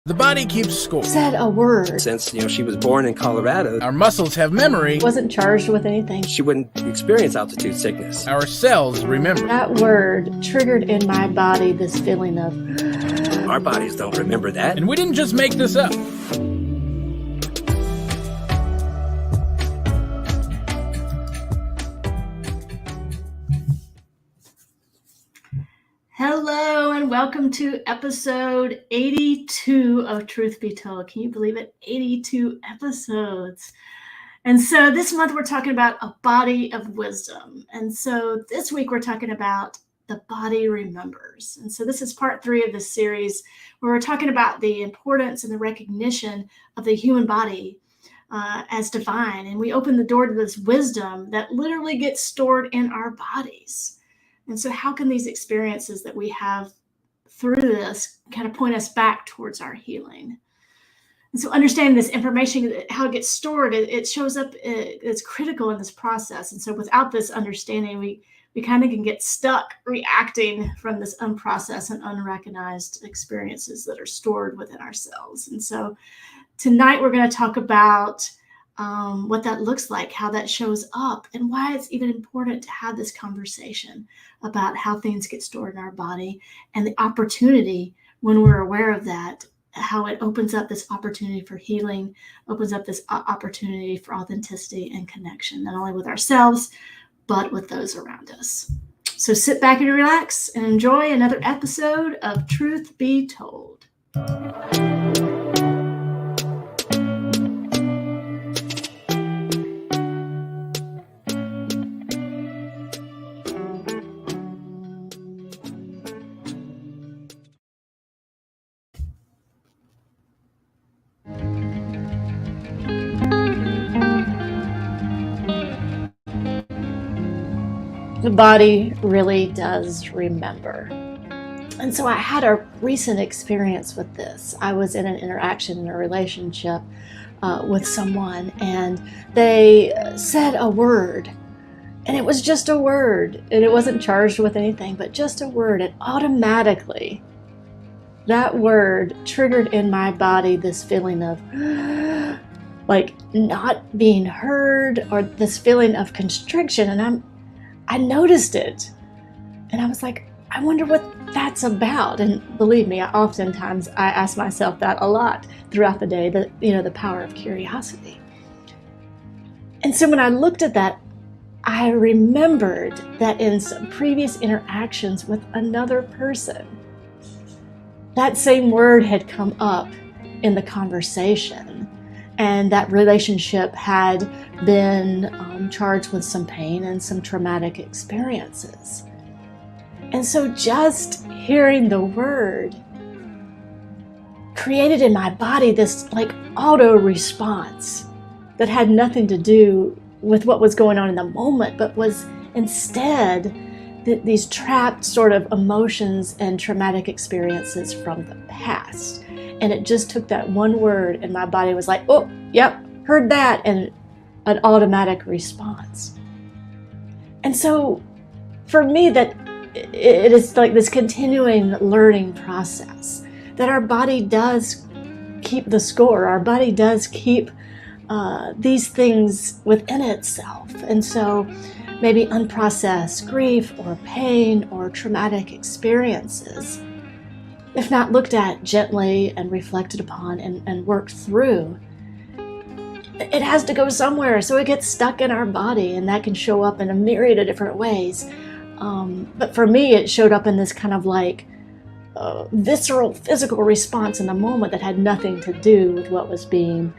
The body keeps score. Said a word. Since, she was born in Colorado, Our muscles have memory. Wasn't charged with anything. she wouldn't experience altitude sickness. Our cells remember. That word triggered in my body this feeling of, Our bodies don't remember that. And we didn't just make this up. Hello and welcome to episode 82 of Truth Be Told. Can you believe it? 82 episodes. And so this month we're talking about a body of wisdom. And so this week we're talking about the body remembers. And so this is part 3 of this series where we're talking about the importance and the recognition of the human body as divine. And we open the door to this wisdom that literally gets stored in our bodies. And so how can these experiences that we have through this kind of point us back towards our healing? And so understanding this information, how it gets stored, it shows up, it's critical in this process. And so without this understanding, we kind of can get stuck reacting from this unprocessed and unrecognized experiences that are stored within ourselves. And so tonight we're going to talk about what that looks like, how that shows up, and why it's even important to have this conversation about how things get stored in our body and the opportunity when we're aware of that, how it opens up this opportunity for healing, opens up this opportunity for authenticity and connection, not only with ourselves, but with those around us. So sit back and relax and enjoy another episode of Truth Be Told. the body really does remember. And so I had a recent experience with this. I was in an interaction in a relationship with someone, and they said a word, and it was just a word, and it wasn't charged with anything, but just a word. And automatically that word triggered in my body this feeling of like not being heard, or this feeling of constriction. And I noticed it, and I was like, I wonder what that's about. And believe me, oftentimes I ask myself that a lot throughout the day, the power of curiosity. And so when I looked at that, I remembered that in some previous interactions with another person, that same word had come up in the conversation, and that relationship had been charged with some pain and some traumatic experiences. And so just hearing the word created in my body this like auto response that had nothing to do with what was going on in the moment, but was instead these trapped sort of emotions and traumatic experiences from the past. And it just took that one word, and my body was like, oh, yep, heard that, and an automatic response. And so for me, that it is like this continuing learning process, that our body does keep the score. Our body does keep these things within itself. And so maybe unprocessed grief or pain or traumatic experiences, if not looked at gently and reflected upon and worked through, it has to go somewhere. So it gets stuck in our body, and that can show up in a myriad of different ways. But for me, it showed up in this kind of like visceral, physical response in the moment that had nothing to do with what was being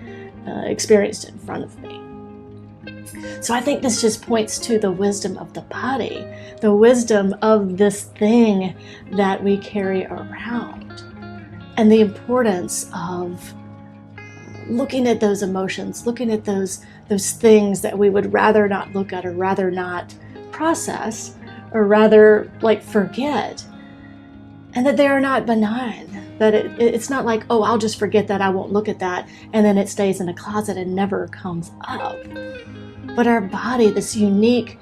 experienced in front of me. So I think this just points to the wisdom of the body, the wisdom of this thing that we carry around, and the importance of looking at those emotions, looking at those things that we would rather not look at, or rather not process, or rather like forget, and that they are not benign, that it's not like, oh, I'll just forget that, I won't look at that, and then it stays in a closet and never comes up. But our body, this unique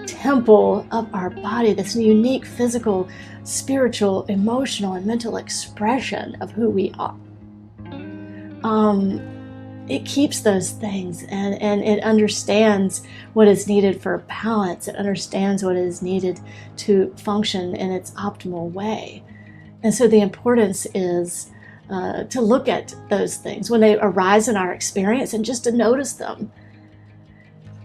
temple of our body, this unique physical, spiritual, emotional, and mental expression of who we are, it keeps those things, and it understands what is needed for balance. It understands what is needed to function in its optimal way. And so the importance is to look at those things when they arise in our experience and just to notice them.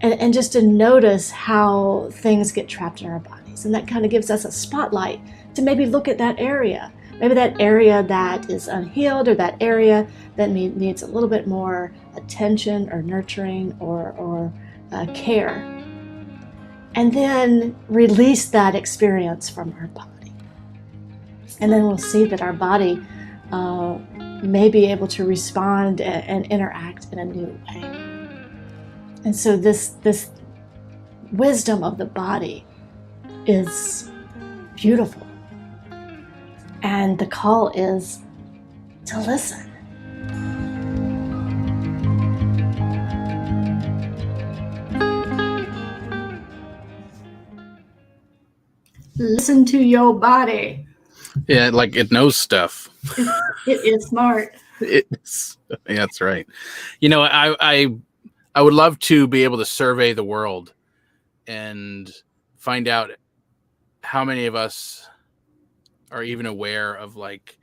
And just to notice how things get trapped in our bodies. And that kind of gives us a spotlight to maybe look at that area. Maybe that area that is unhealed, or that area that needs a little bit more attention or nurturing or care. And then release that experience from our body. And then we'll see that our body may be able to respond and interact in a new way. And so this wisdom of the body is beautiful. And the call is to listen. Listen to your body. Yeah, like it knows stuff. It is smart. It's, yeah, that's right. You know, I would love to be able to survey the world and find out how many of us are even aware of, like,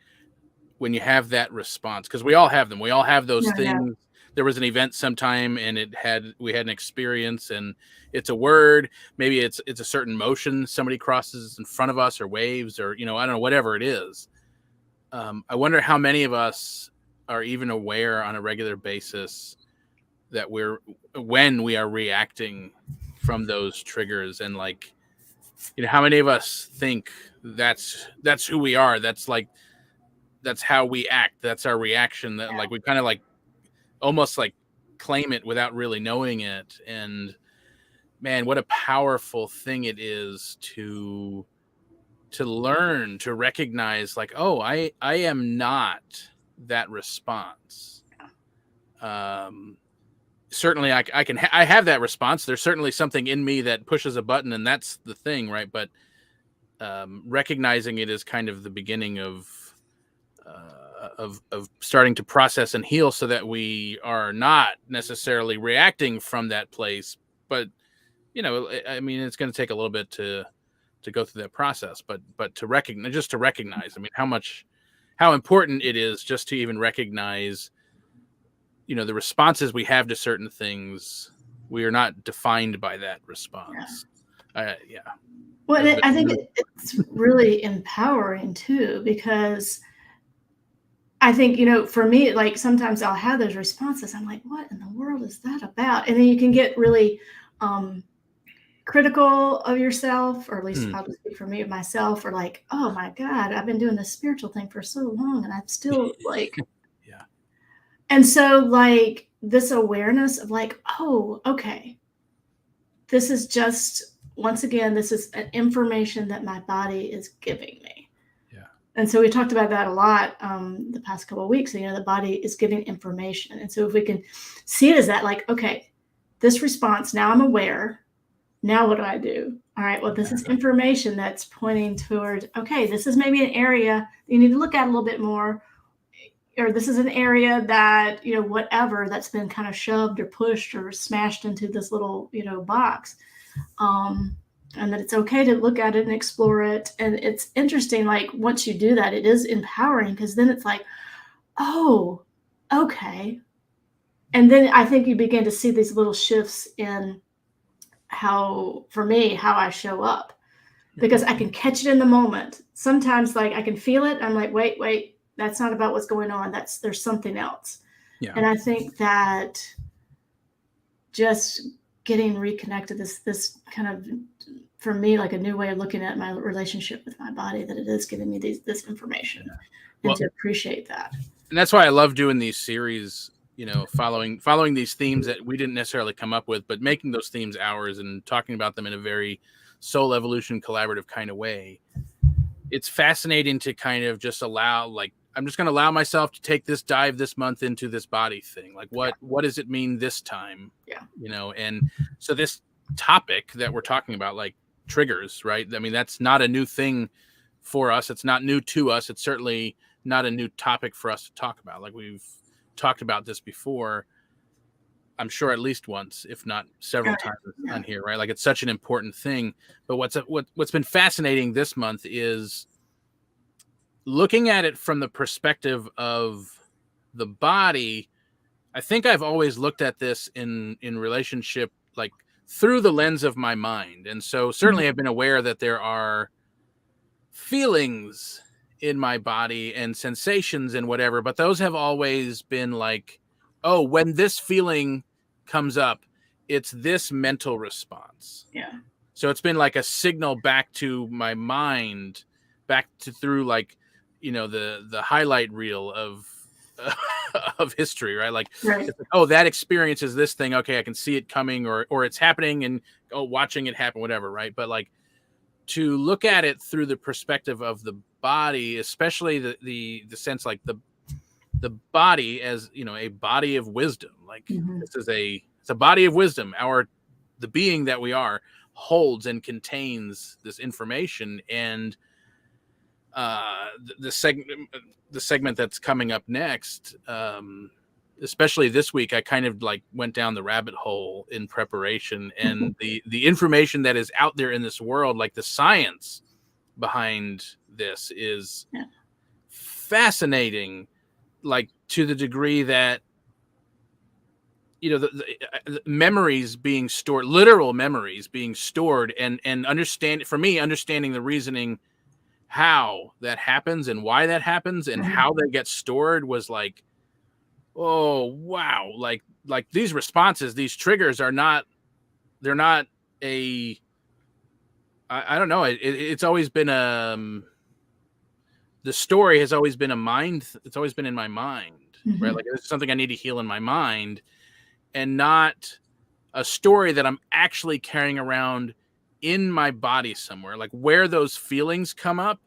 when you have that response, because we all have them. We all have those things. Yeah. There was an event sometime and we had an experience, and it's a word. Maybe it's a certain motion somebody crosses in front of us, or waves, or, I don't know, whatever it is. I wonder how many of us are even aware on a regular basis that when we are reacting from those triggers, and, like, how many of us think that's who we are. That's how we act. That's our reaction. That, like, we kind of, like, almost like claim it without really knowing it. And man, what a powerful thing it is to learn to recognize, like, oh, I am not that response. Certainly I have that response. There's certainly something in me that pushes a button, and that's the thing, right? But recognizing it is kind of the beginning of starting to process and heal, so that we are not necessarily reacting from that place. But I mean, it's going to take a little bit to go through that process, but to recognize, I mean, how important it is just to even recognize, the responses we have to certain things. We are not defined by that response. Yeah. Well, I think it's really empowering too, because I think, for me, like, sometimes I'll have those responses. I'm like, what in the world is that about? And then you can get really critical of yourself, or at least I'll just speak for me, of myself, or like, oh my God, I've been doing this spiritual thing for so long, and I'm still like, yeah. And so, like, this awareness of, like, oh, okay, this is just, once again, this is an information that my body is giving me. Yeah. And so we talked about that a lot the past couple of weeks. The body is giving information. And so if we can see it as that, like, okay, this response, now I'm aware. Now what do I do? All right, well, this is information that's pointing toward, okay, this is maybe an area you need to look at a little bit more, or this is an area that, whatever, that's been kind of shoved or pushed or smashed into this little, box. And that it's okay to look at it and explore it. And it's interesting, like, once you do that, it is empowering, because then it's like, oh, okay. And then I think you begin to see these little shifts in how I show up, because I can catch it in the moment. Sometimes, like, I can feel it. I'm like, wait, that's not about what's going on. There's something else. Yeah. And I think that just getting reconnected, this kind of, for me, like a new way of looking at my relationship with my body, that it is giving me this information, and to appreciate that. And that's why I love doing these series, following these themes that we didn't necessarily come up with, but making those themes ours and talking about them in a very soul evolution collaborative kind of way. It's fascinating to kind of just allow, like, I'm just going to allow myself to take this dive this month into this body thing. Like, what does it mean this time? Yeah. And so this topic that we're talking about, like triggers, right? I mean, that's not a new thing for us. It's not new to us. It's certainly not a new topic for us to talk about. Like, we've talked about this before, I'm sure at least once, if not several times on here, right? Like, it's such an important thing. But what's been fascinating this month is looking at it from the perspective of the body. I think I've always looked at this in relationship, like through the lens of my mind. And so certainly I've been aware that there are feelings in my body and sensations and whatever, but those have always been like, oh, when this feeling comes up, it's this mental response. Yeah. So it's been like a signal back to my mind, back to through like, the highlight reel of of history, right? Like, Right. It's like, oh, that experience is this thing. Okay, I can see it coming, or it's happening, and watching it happen, whatever, right? But like, to look at it through the perspective of the body, especially the sense like the body as a body of wisdom. Like, it's a body of wisdom. The being that we are holds and contains this information, and the segment that's coming up next, especially this week, I kind of like went down the rabbit hole in preparation, and the information that is out there in this world, like the science behind this, is fascinating, like to the degree that the memories being stored, literal memories being stored, and understanding the reasoning how that happens and why that happens and how they get stored was like, oh wow, like these responses, these triggers they're not I don't know, it's always been the story has always been it's always been in my mind, right? Like, it's something I need to heal in my mind, and not a story that I'm actually carrying around in my body somewhere. Like, where those feelings come up,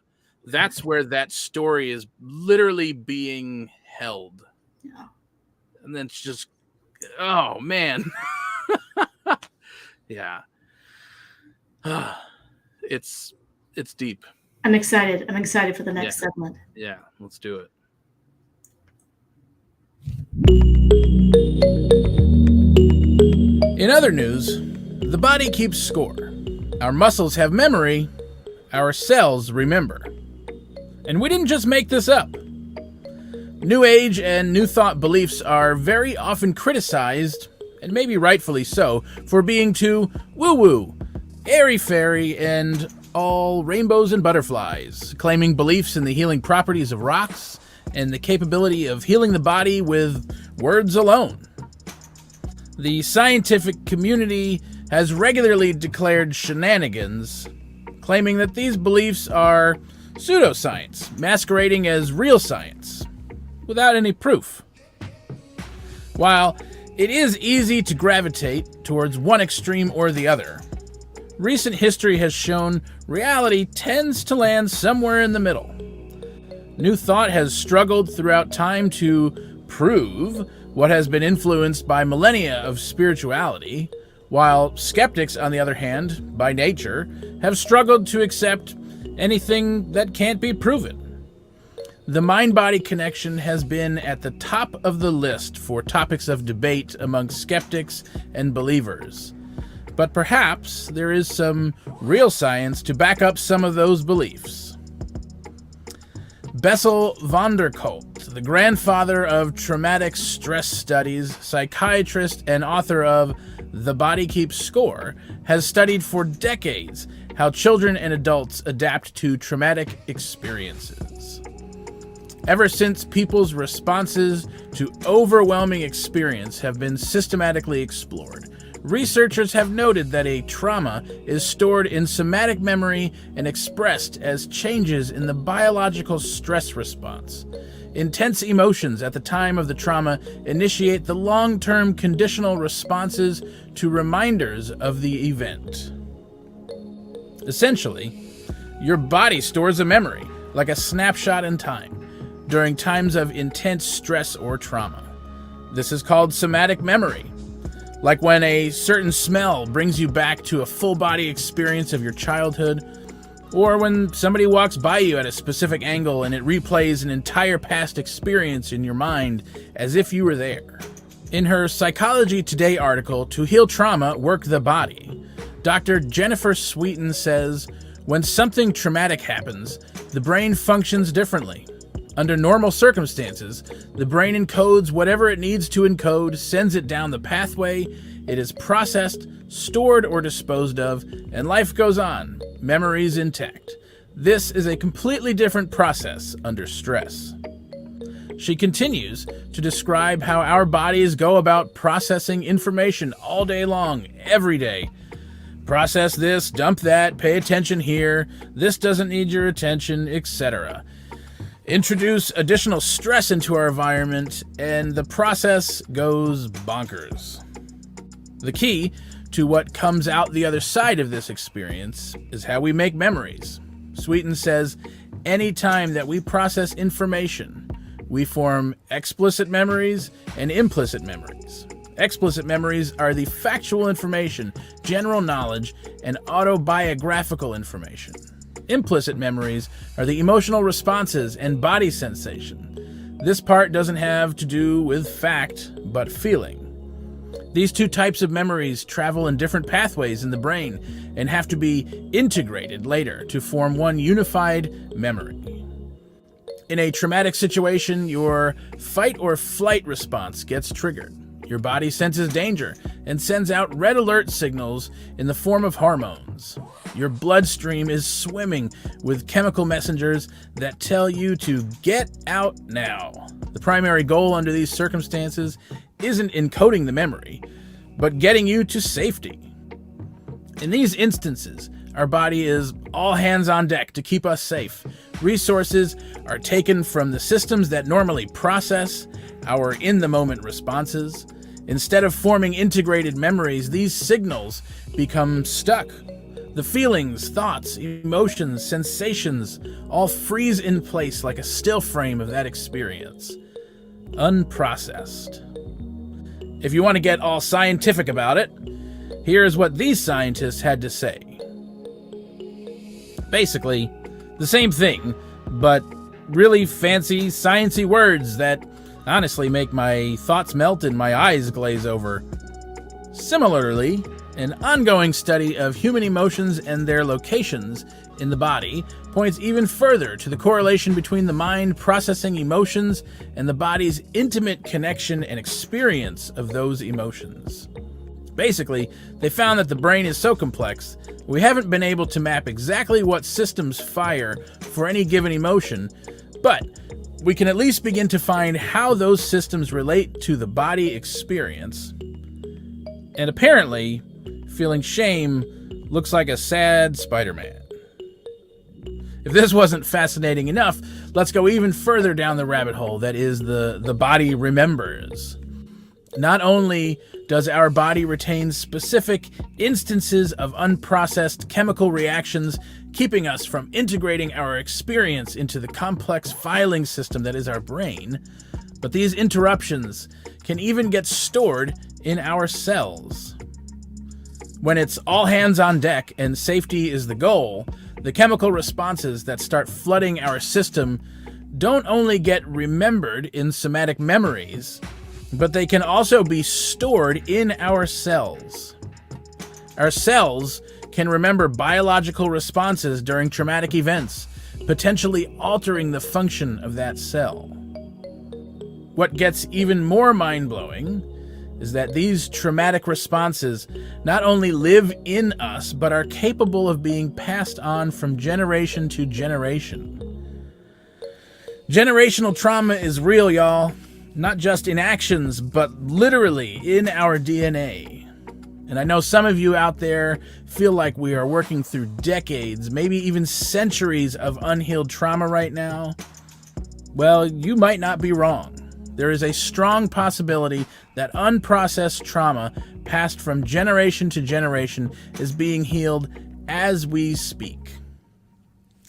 that's where that story is literally being held. Yeah. And then it's just, oh man. Yeah. It's deep. I'm excited for the next segment. Yeah, let's do it. In other news, the body keeps score. Our muscles have memory. Our cells remember. And we didn't just make this up. New Age and New Thought beliefs are very often criticized, and maybe rightfully so, for being too woo-woo, airy-fairy, and all rainbows and butterflies, claiming beliefs in the healing properties of rocks and the capability of healing the body with words alone. The scientific community has regularly declared shenanigans, claiming that these beliefs are pseudoscience, masquerading as real science, without any proof. While it is easy to gravitate towards one extreme or the other, recent history has shown reality tends to land somewhere in the middle. New Thought has struggled throughout time to prove what has been influenced by millennia of spirituality, while skeptics, on the other hand, by nature, have struggled to accept anything that can't be proven. The mind-body connection has been at the top of the list for topics of debate among skeptics and believers. But perhaps there is some real science to back up some of those beliefs. Bessel van der Kolk, the grandfather of traumatic stress studies, psychiatrist, and author of The Body Keeps Score, has studied for decades how children and adults adapt to traumatic experiences. Ever since people's responses to overwhelming experience have been systematically explored, researchers have noted that a trauma is stored in somatic memory and expressed as changes in the biological stress response. Intense emotions at the time of the trauma initiate the long-term conditional responses to reminders of the event. Essentially, your body stores a memory, like a snapshot in time, during times of intense stress or trauma. This is called somatic memory. Like when a certain smell brings you back to a full-body experience of your childhood, Or when somebody walks by you at a specific angle and it replays an entire past experience in your mind as if you were there. In her Psychology Today article, To Heal Trauma, Work the Body, Dr. Jennifer Sweeten says, when something traumatic happens, the brain functions differently. Under normal circumstances, the brain encodes whatever it needs to encode, sends it down the pathway, it is processed, stored or disposed of, and life goes on, memories intact. This is a completely different process under stress. She continues to describe how our bodies go about processing information all day long, every day. Process this, dump that, pay attention here, this doesn't need your attention, etc. Introduce additional stress into our environment, and the process goes bonkers. The key to what comes out the other side of this experience is how we make memories. Sweeten says, any time that we process information, we form explicit memories and implicit memories. Explicit memories are the factual information, general knowledge, and autobiographical information. Implicit memories are the emotional responses and body sensation. This part doesn't have to do with fact, but feeling. These two types of memories travel in different pathways in the brain and have to be integrated later to form one unified memory. In a traumatic situation, your fight or flight response gets triggered. Your body senses danger and sends out red alert signals in the form of hormones. Your bloodstream is swimming with chemical messengers that tell you to get out now. The primary goal under these circumstances isn't encoding the memory, but getting you to safety. In these instances, our body is all hands on deck to keep us safe. Resources are taken from the systems that normally process our in-the-moment responses. Instead of forming integrated memories, these signals become stuck. The feelings, thoughts, emotions, sensations all freeze in place like a still frame of that experience. Unprocessed. If you want to get all scientific about it, here's what these scientists had to say. Basically, the same thing, but really fancy, sciencey words that honestly make my thoughts melt and my eyes glaze over. Similarly, an ongoing study of human emotions and their locations in the body points even further to the correlation between the mind processing emotions and the body's intimate connection and experience of those emotions. Basically, they found that the brain is so complex, we haven't been able to map exactly what systems fire for any given emotion, but we can at least begin to find how those systems relate to the body experience. And apparently, feeling shame looks like a sad Spider-Man. If this wasn't fascinating enough, let's go even further down the rabbit hole that is the body remembers. Not only does our body retain specific instances of unprocessed chemical reactions, keeping us from integrating our experience into the complex filing system that is our brain, but these interruptions can even get stored in our cells. When it's all hands on deck and safety is the goal, the chemical responses that start flooding our system don't only get remembered in somatic memories, but they can also be stored in our cells. Our cells can remember biological responses during traumatic events, potentially altering the function of that cell. What gets even more mind-blowing is that these traumatic responses not only live in us, but are capable of being passed on from generation to generation. Generational trauma is real, y'all. Not just in actions, but literally in our DNA. And I know some of you out there feel like we are working through decades, maybe even centuries of unhealed trauma right now. Well, you might not be wrong. There is a strong possibility that unprocessed trauma passed from generation to generation is being healed as we speak.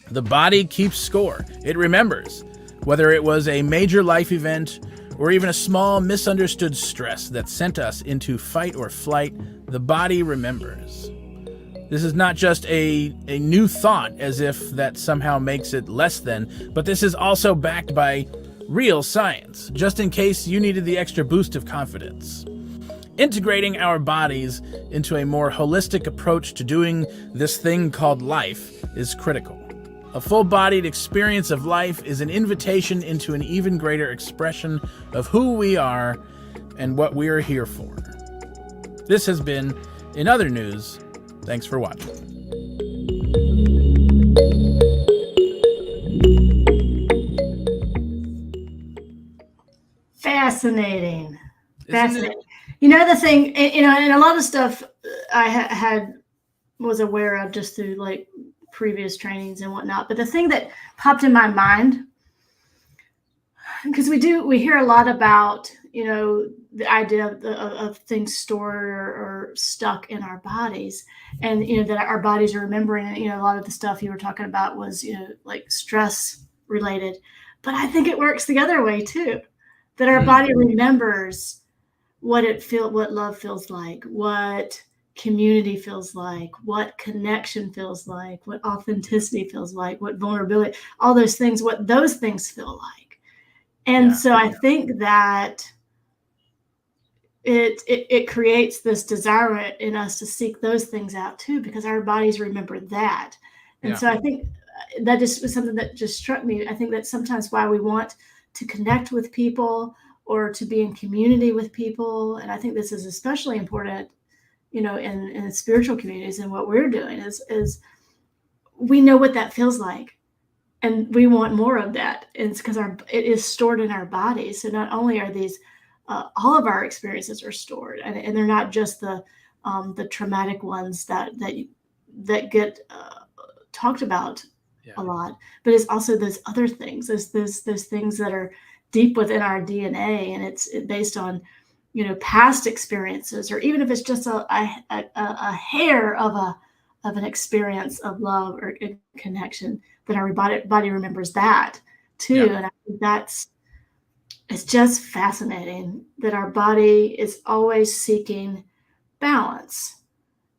The body keeps score. It remembers, whether it was a major life event or even a small misunderstood stress that sent us into fight or flight, the body remembers. This is not just a new thought as if that somehow makes it less than, but this is also backed by real science, just in case you needed the extra boost of confidence. Integrating our bodies into a more holistic approach to doing this thing called life is critical. A full-bodied experience of life is an invitation into an even greater expression of who we are and what we are here for. This has been In Other News. Thanks for watching. Fascinating. Fascinating. You know, the thing, you know, and a lot of stuff I was aware of just through like previous trainings and whatnot. But the thing that popped in my mind, because we hear a lot about, you know, the idea of things stored or stuck in our bodies, and, you know, that our bodies are remembering. You know, a lot of the stuff you were talking about was, you know, like stress related. But I think it works the other way too, that our body remembers what love feels like, what community feels like, what connection feels like, what authenticity feels like, what vulnerability, all those things, what those things feel like. And so I think that it creates this desire in us to seek those things out too, because our bodies remember that. And so I think that just was something that just struck me. I think that's sometimes why we want to connect with people or to be in community with people. And I think this is especially important, you know, in spiritual communities. And what we're doing is we know what that feels like, and we want more of that. And it's because it is stored in our bodies. So not only are these all of our experiences are stored, and they're not just the traumatic ones that get talked about a lot, but it's also those other things, those things that are deep within our DNA, and it's based on, you know, past experiences, or even if it's just a hair of an experience of love or connection, that our body remembers that too. And I think it's just fascinating that our body is always seeking balance,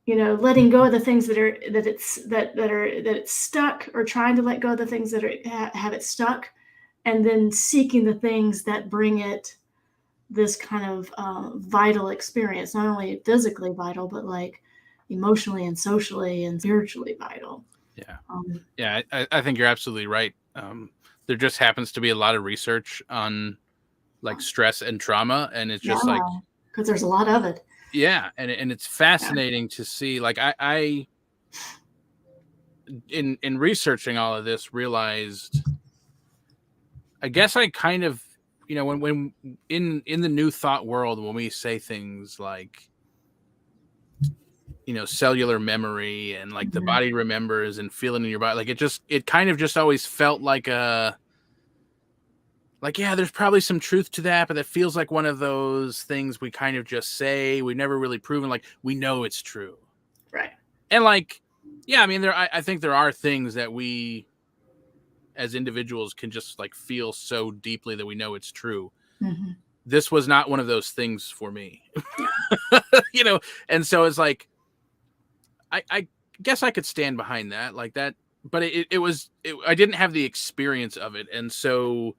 you know, letting go of the things that it's stuck, or trying to let go of the things that have it stuck, and then seeking the things that bring it this kind of vital experience, not only physically vital, but like emotionally and socially and spiritually vital. I think you're absolutely right. There just happens to be a lot of research on like stress and trauma, and it's just like, because there's a lot of it. And it's fascinating to see. Like I in researching all of this, realized, I guess I kind of, you know, when in the new thought world, when we say things like, you know, cellular memory and like the body remembers and feeling in your body, like it kind of just always felt like there's probably some truth to that, but that feels like one of those things we kind of just say. We've never really proven, like, we know it's true. Right. And like, I mean, I think there are things that we as individuals can just like feel so deeply that we know it's true. This was not one of those things for me. You know, and so it's like, I guess I could stand behind that, like that, but I didn't have the experience of it. And so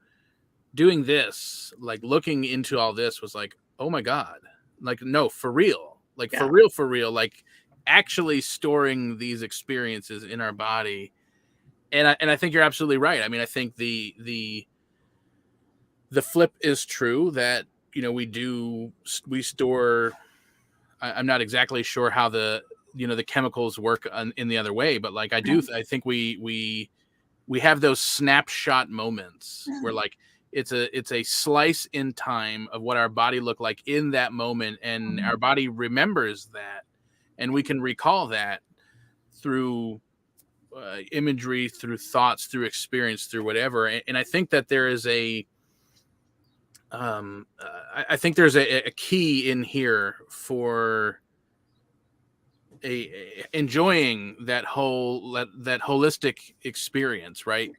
doing this, like looking into all this, was like, oh my God, like, no, for real, like for real, like actually storing these experiences in our body. And I think you're absolutely right. I mean, I think the flip is true, that, you know, we store, I'm not exactly sure how the chemicals work in the other way, but like I think we have those snapshot moments where like it's a slice in time of what our body looked like in that moment, and our body remembers that, and we can recall that through imagery, through thoughts, through experience, through whatever. And I think that there is I think there's a key in here for enjoying that holistic experience, right?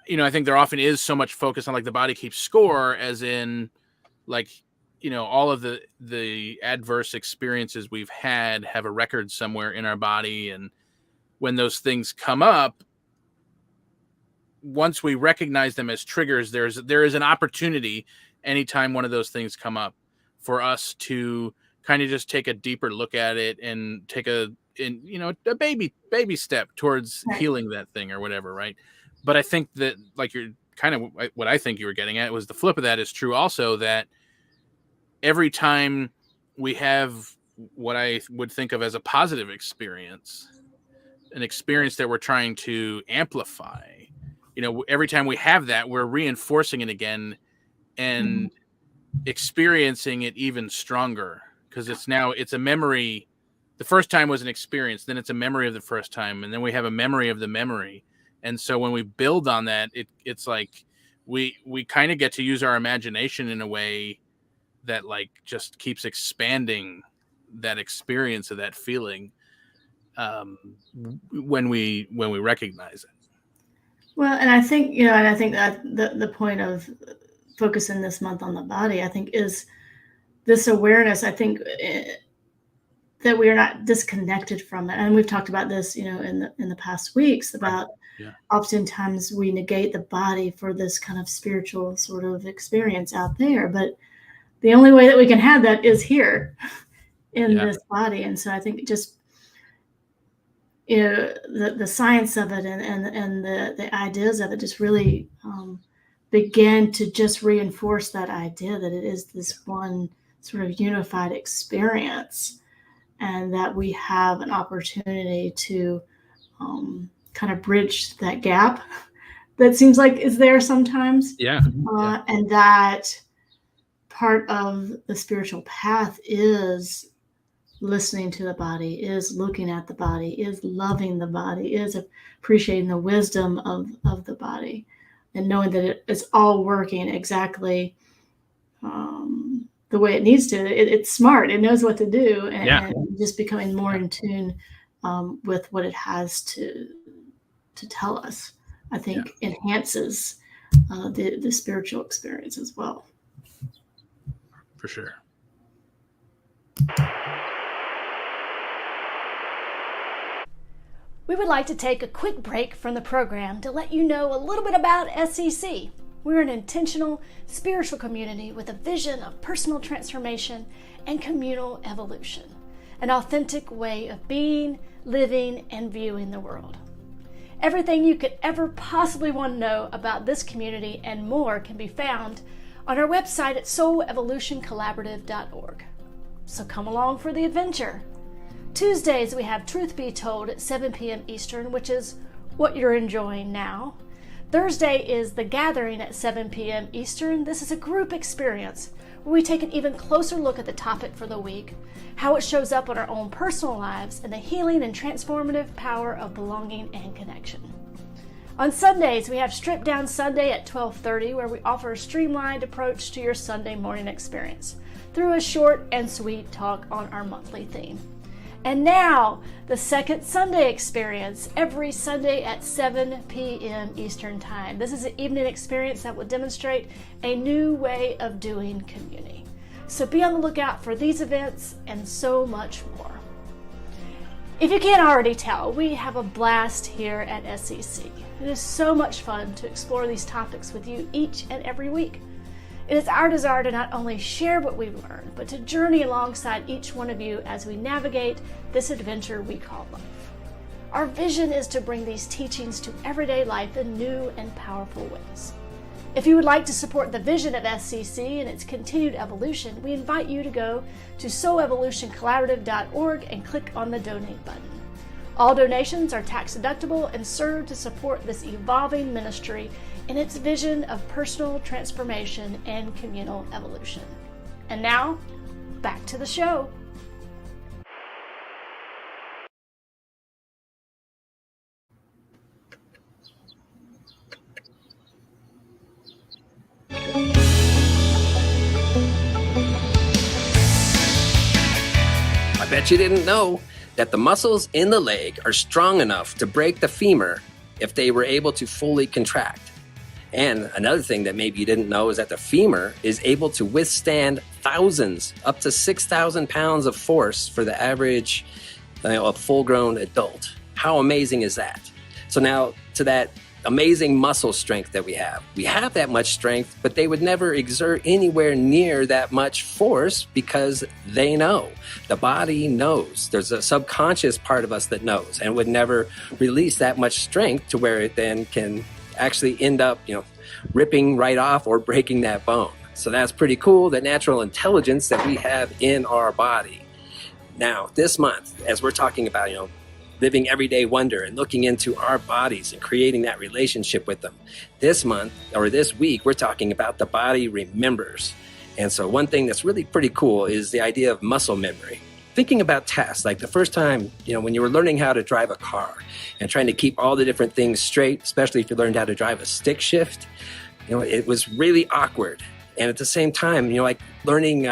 You know, I think there often is so much focus on like the body keeps score, as in like all of the adverse experiences we've had have a record somewhere in our body. And when those things come up, once we recognize them as triggers, there is an opportunity anytime one of those things come up for us to kind of just take a deeper look at it and take a baby step towards healing that thing or whatever. Right. But I think that, like, you're kind of what I think you were getting at was the flip of that is true also, that every time we have what I would think of as a positive experience, an experience that we're trying to amplify, every time we have that, we're reinforcing it again and experiencing it even stronger, because it's a memory. The first time was an experience, then it's a memory of the first time, and then we have a memory of the memory. And so when we build on that, it's like we kind of get to use our imagination in a way that, like, just keeps expanding that experience of that feeling when we recognize it. Well, and I think, that the point of focusing this month on the body, I think, is this awareness, I think, that we are not disconnected from it. And we've talked about this, in the past weeks about oftentimes we negate the body for this kind of spiritual sort of experience out there. But the only way that we can have that is here in this body. And so I think just, the science of it and the ideas of it just really began to just reinforce that idea that it is this one sort of unified experience, and that we have an opportunity to kind of bridge that gap that seems like is there sometimes. And that part of the spiritual path is listening to the body, is looking at the body, is loving the body, is appreciating the wisdom of the body, and knowing that it's all working exactly the way it needs to. It's smart. It knows what to do, and just becoming more in tune with what it has to tell us, I think, enhances the spiritual experience as well. For sure. We would like to take a quick break from the program to let you know a little bit about SEC. We're an intentional spiritual community with a vision of personal transformation and communal evolution, an authentic way of being, living, and viewing the world. Everything you could ever possibly want to know about this community and more can be found on our website at soulevolutioncollaborative.org. So come along for the adventure. Tuesdays, we have Truth Be Told at 7 p.m. Eastern, which is what you're enjoying now. Thursday is The Gathering at 7 p.m. Eastern. This is a group experience where we take an even closer look at the topic for the week, how it shows up in our own personal lives, and the healing and transformative power of belonging and connection. On Sundays, we have Strip Down Sunday at 12:30, where we offer a streamlined approach to your Sunday morning experience through a short and sweet talk on our monthly theme. And now, the Second Sunday Experience, every Sunday at 7 p.m. Eastern Time. This is an evening experience that will demonstrate a new way of doing community. So be on the lookout for these events and so much more. If you can't already tell, we have a blast here at SEC. It is so much fun to explore these topics with you each and every week. It is our desire to not only share what we've learned, but to journey alongside each one of you as we navigate this adventure we call life. Our vision is to bring these teachings to everyday life in new and powerful ways. If you would like to support the vision of SCC and its continued evolution, we invite you to go to soulevolutioncollaborative.org and click on the donate button. All donations are tax deductible and serve to support this evolving ministry in its vision of personal transformation and communal evolution. And now, back to the show. I bet you didn't know that the muscles in the leg are strong enough to break the femur if they were able to fully contract. And another thing that maybe you didn't know is that the femur is able to withstand thousands, up to 6,000 pounds of force for the average a full-grown adult. How amazing is that? So now to that amazing muscle strength that we have that much strength, but they would never exert anywhere near that much force because they know. The body knows. There's a subconscious part of us that knows and would never release that much strength to where it then can actually end up, ripping right off or breaking that bone. So that's pretty cool, the natural intelligence that we have in our body. Now, this month, as we're talking about, living everyday wonder and looking into our bodies and creating that relationship with them. This month or this week, we're talking about the body remembers. And so one thing that's really pretty cool is the idea of muscle memory. Thinking about tasks, like the first time, when you were learning how to drive a car and trying to keep all the different things straight, especially if you learned how to drive a stick shift, it was really awkward. And at the same time, like learning,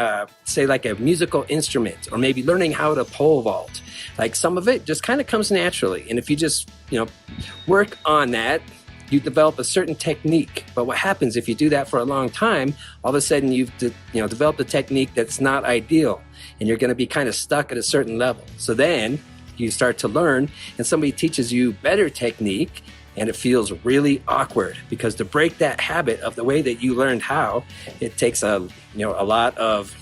say like a musical instrument or maybe learning how to pole vault, like some of it just kind of comes naturally. And if you just, work on that, you develop a certain technique. But what happens if you do that for a long time, all of a sudden you've, developed a technique that's not ideal and you're going to be kind of stuck at a certain level. So then you start to learn and somebody teaches you better technique. And it feels really awkward because to break that habit of the way that you learned how, it takes a lot of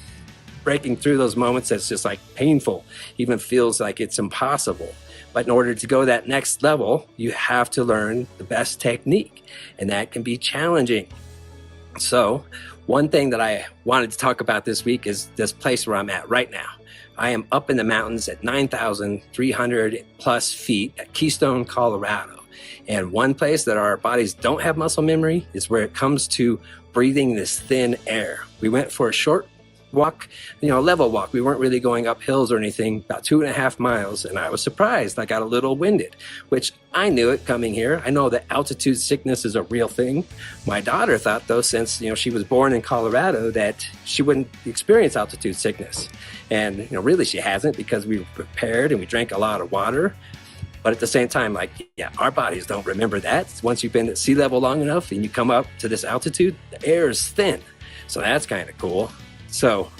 breaking through those moments that's just like painful, even feels like it's impossible. But in order to go that next level, you have to learn the best technique, and that can be challenging. So one thing that I wanted to talk about this week is this place where I'm at right now. I am up in the mountains at 9,300 plus feet at Keystone, Colorado. And one place that our bodies don't have muscle memory is where it comes to breathing this thin air. We went for a short walk, level walk. We weren't really going up hills or anything, about 2.5 miles. And I was surprised. I got a little winded, which I knew it coming here. I know that altitude sickness is a real thing. My daughter thought, though, since, she was born in Colorado, that she wouldn't experience altitude sickness. And, really she hasn't because we were prepared and we drank a lot of water. But at the same time, our bodies don't remember that. Once you've been at sea level long enough and you come up to this altitude, the air is thin. So that's kind of cool. So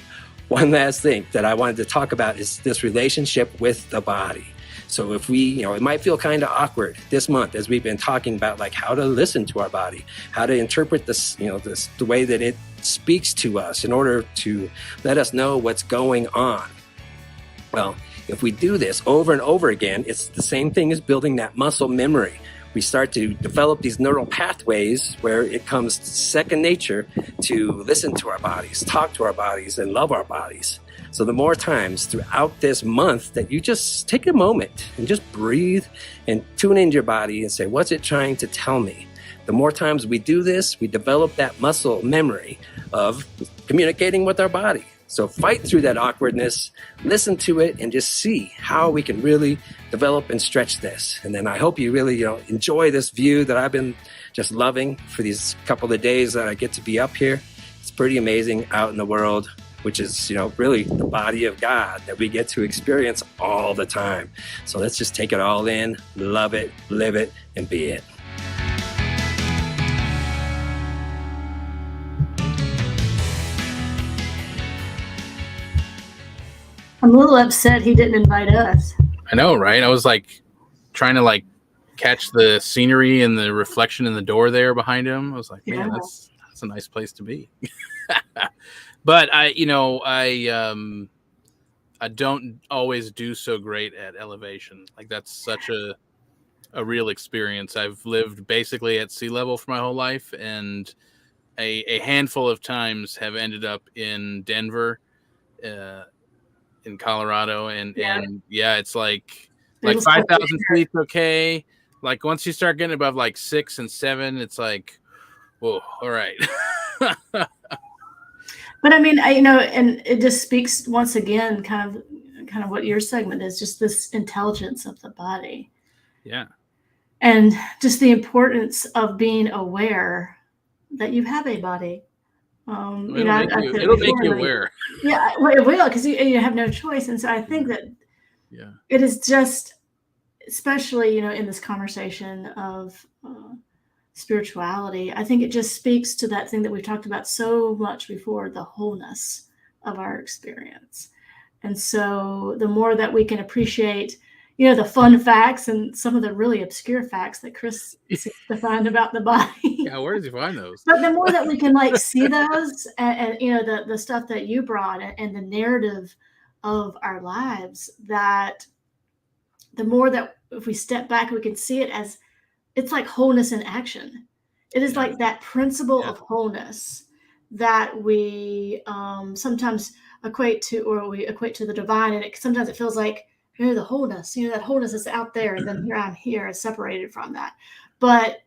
one last thing that I wanted to talk about is this relationship with the body. So if we, it might feel kind of awkward this month as we've been talking about how to listen to our body, how to interpret this, the way that it speaks to us in order to let us know what's going on. Well, if we do this over and over again, it's the same thing as building that muscle memory. We start to develop these neural pathways where it comes second nature to listen to our bodies, talk to our bodies, and love our bodies. So the more times throughout this month that you just take a moment and just breathe and tune into your body and say, what's it trying to tell me? The more times we do this, we develop that muscle memory of communicating with our body. So fight through that awkwardness, listen to it, and just see how we can really develop and stretch this. And then I hope you really, enjoy this view that I've been just loving for these couple of days that I get to be up here. It's pretty amazing out in the world, which is, really the body of God that we get to experience all the time. So let's just take it all in, love it, live it, and be it. I'm a little upset he didn't invite us. I know, right? I was trying to catch the scenery and the reflection in the door there behind him. I was like, man, that's a nice place to be. But I don't always do so great at elevation. That's such a real experience. I've lived basically at sea level for my whole life, and a handful of times have ended up in Denver, in Colorado, and it's like 5,000 feet, okay. Once you start getting above 6 and 7, it's whoa, all right. But I mean, and it just speaks once again, kind of what your segment is, just this intelligence of the body. Yeah. And just the importance of being aware that you have a body. It'll make you aware. Yeah, well, it will, because you have no choice. And so I think that it is just, especially, in this conversation of spirituality, I think it just speaks to that thing that we've talked about so much before, the wholeness of our experience. And so the more that we can appreciate, you know, the fun facts and some of the really obscure facts that Chris seems to find about the body. Yeah, where does he find those? But the more that we can like see those and you know, the stuff that you brought and the narrative of our lives, that the more that if we step back, we can see it as it's like wholeness in action. It is like that principle of wholeness that we sometimes equate to, or we equate to the divine. And sometimes it feels like, you know, the wholeness, you know, that wholeness is out there. And then here I'm here, separated from that. But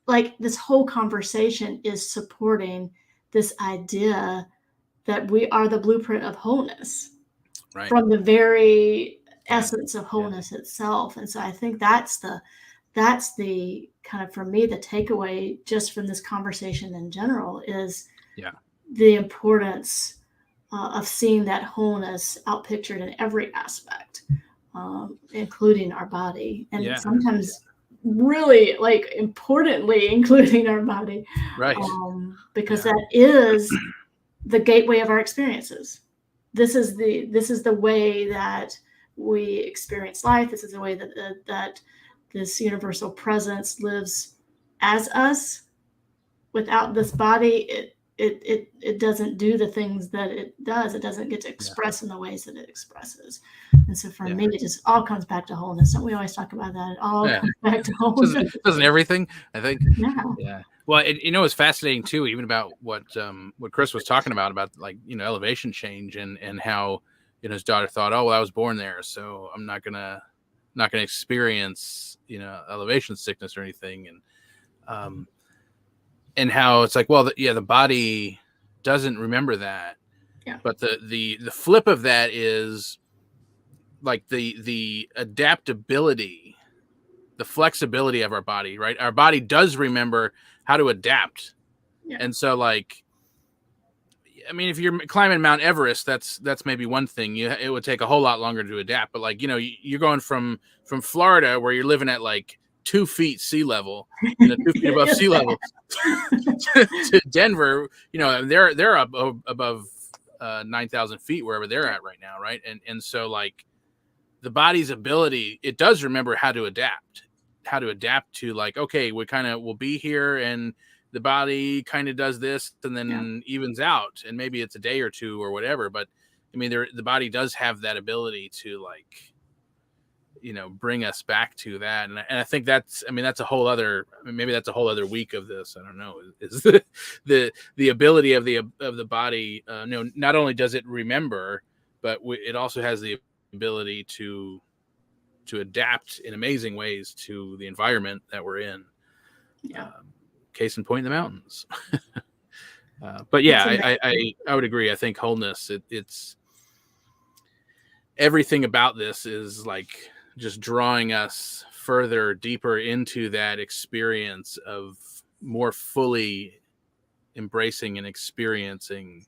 like this whole conversation is supporting this idea that we are the blueprint of wholeness from the very essence of wholeness itself. And so I think that's the kind of, for me, the takeaway just from this conversation in general is the importance of seeing that wholeness outpictured in every aspect, including our body, and sometimes really like importantly including our body, because that is the gateway of our experiences. This is the way that we experience life. This is the way that this universal presence lives as us. Without this body, it doesn't do the things that it does. It doesn't get to express in the ways that it expresses. And so for me, it just all comes back to wholeness. Don't we always talk about that? It all comes back to wholeness. Doesn't everything, I think? Yeah. Well, you know, it's fascinating too, even about what Chris was talking about like, you know, elevation change and how, you know, his daughter thought, oh, well, I was born there, so I'm not gonna experience, you know, elevation sickness or anything. And how it's like, well, the body doesn't remember that. But the flip of that is like the adaptability, the flexibility of our body, right? Our body does remember how to adapt. And so, like, I mean, if you're climbing Mount Everest, that's maybe one thing. It would take a whole lot longer to adapt. But like, you know, you're going from Florida, where you're living at like 2 feet sea level, you know, 2 feet above sea level, to Denver. You know, they're up above 9,000 feet, wherever they're at right now, right? And so like the body's ability, it does remember how to adapt to like, okay, we'll be here, and the body kind of does this and then evens out, and maybe it's a day or two or whatever. But I mean, the body does have that ability to, like, you know, bring us back to that. And I think that's a whole other, maybe that's a whole other week of this. I don't know, is the ability of the body. No, not only does it remember, but it also has the ability to adapt in amazing ways to the environment that we're in. Case in point, the mountains. But yeah, I would agree. I think wholeness, it's everything about this is like just drawing us further, deeper into that experience of more fully embracing and experiencing,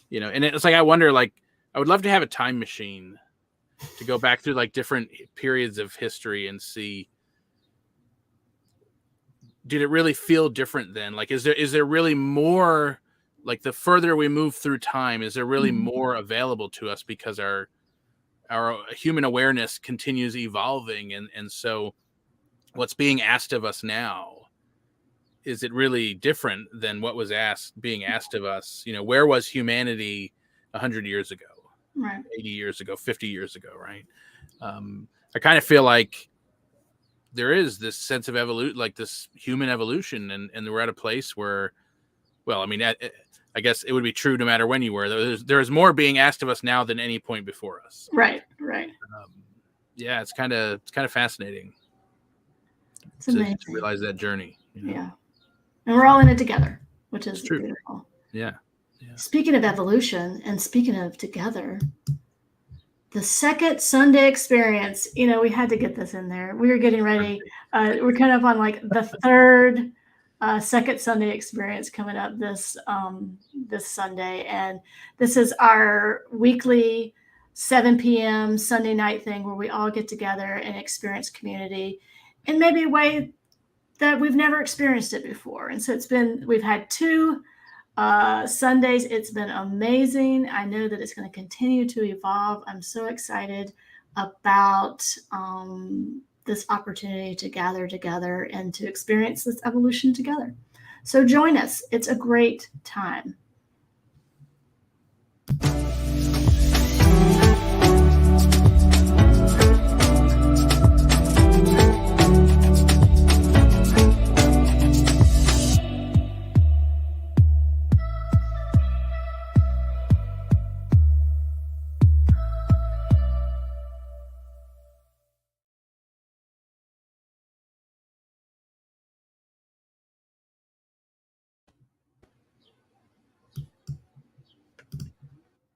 you know. And it's like, I wonder, like, I would love to have a time machine to go back through like different periods of history and see, did it really feel different then? Like, is there really more, like, the further we move through time, is there really more available to us because our human awareness continues evolving, and so what's being asked of us now, is it really different than what was being asked of us? You know, where was humanity 100 years ago, right, 80 years ago, 50 years ago, right? I kind of feel like there is this sense of evolution, like this human evolution, and we're at a place where, well, I mean, I guess it would be true no matter when you were. There's more being asked of us now than any point before us. Right. Yeah, it's kind of fascinating. It's amazing to realize that journey. You know? Yeah, and we're all in it together, which is true. Beautiful. Yeah. Speaking of evolution and speaking of together, the second Sunday experience, you know, we had to get this in there. We were getting ready. We're kind of on like the third second Sunday experience coming up this Sunday. And this is our weekly 7 p.m. Sunday night thing where we all get together and experience community in maybe a way that we've never experienced it before. And so we've had 2 Sundays, it's been amazing. I know that it's going to continue to evolve. I'm so excited about this opportunity to gather together and to experience this evolution together. So join us. It's a great time.